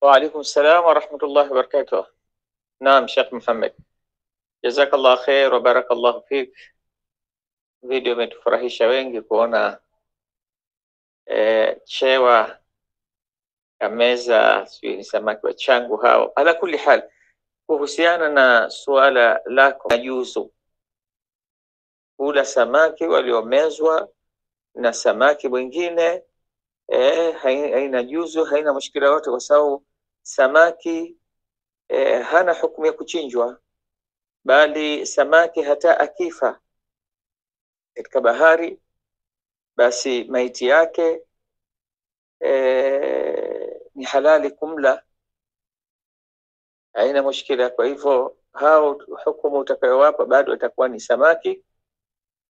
وعليكم السلام ورحمة الله وبركاته. نعم Sheikh Muhammad, jazakallah khair wa barakallahu fik. Video imetufurahisha wengi kuona chewa ya meza, sijui ni samaki wa changu hao. Ala kulli hal, kuhusiana na suala lako, najuzu kula samaki waliomezwa na samaki mwingine, haina juzu, haina mushkila yote, kwa sababu samaki hana hukumu ya kuchinjwa, bali samaki hata akifa katika bahari, basi maiti yake ni halali kumla, haina mushkila. Kwa hivyo hao hukumu utakayowapa bado itakuwa ni samaki,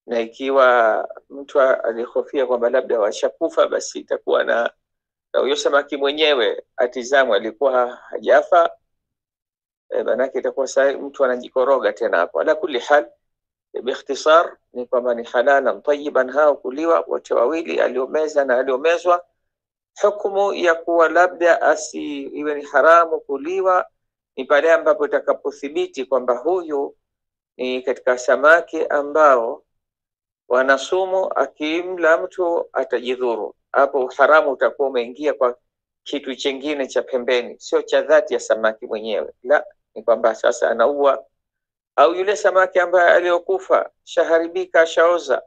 na ikiwa mtu alihofia kwamba labda washakufa, basi itakuwa na huyo samaki mwenyewe atizamwe alikuwa hajafa, manake itakuwa mtu anajikoroga tena hapo. Ala kulli hal, biikhtisar ni kwamba ni halalan tayyiban hao kuliwa wote wawili, aliomeza na aliomezwa. Hukumu ya kuwa labda iwe ni haramu kuliwa ni pale ambapo itakapothibiti kwamba huyu ni katika samaki ambao wanasumu, akimla mtu atajidhuru. Hapo haramu utakuwa umeingia kwa kitu chingine cha pembeni, sio cha dhati ya samaki mwenyewe. La, ni kwamba sasa anaua, au yule samaki ambaye aliyokufa shaharibika, shaoza,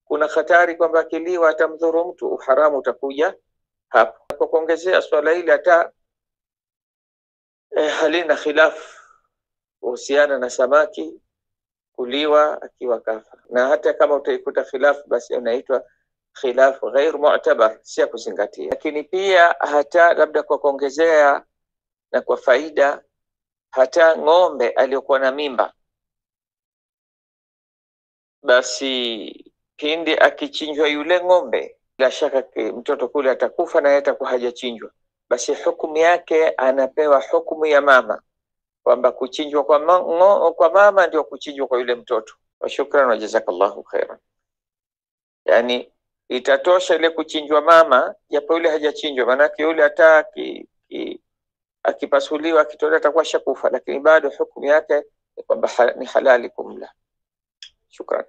kuna hatari kwamba akiliwa atamdhuru mtu, uharamu utakuja hapo. Kwa kuongezea, swala hili hata halina khilaf kuhusiana na samaki kuliwa akiwa kafa, na hata kama utaikuta khilaf, basi unaitwa khilaf ghair mu'tabar, si ya kuzingatia. Lakini pia hata labda kwa kuongezea na kwa faida, hata ng'ombe aliyokuwa na mimba, basi pindi akichinjwa yule ng'ombe, bila shaka mtoto kule atakufa na atakuwa hajachinjwa, basi hukumu yake anapewa hukumu ya mama, kwamba kuchinjwa kwa mama ndio kuchinjwa kwa yule mtoto. Wa shukran wa jazakallahu khairan. Yani itatosha ile kuchinjwa mama, japo yule hajachinjwa, manake yule hata akipasuliwa akitolewa atakuwa shakufa, lakini bado hukumu yake ni kwamba ni halali kumla. Shukran.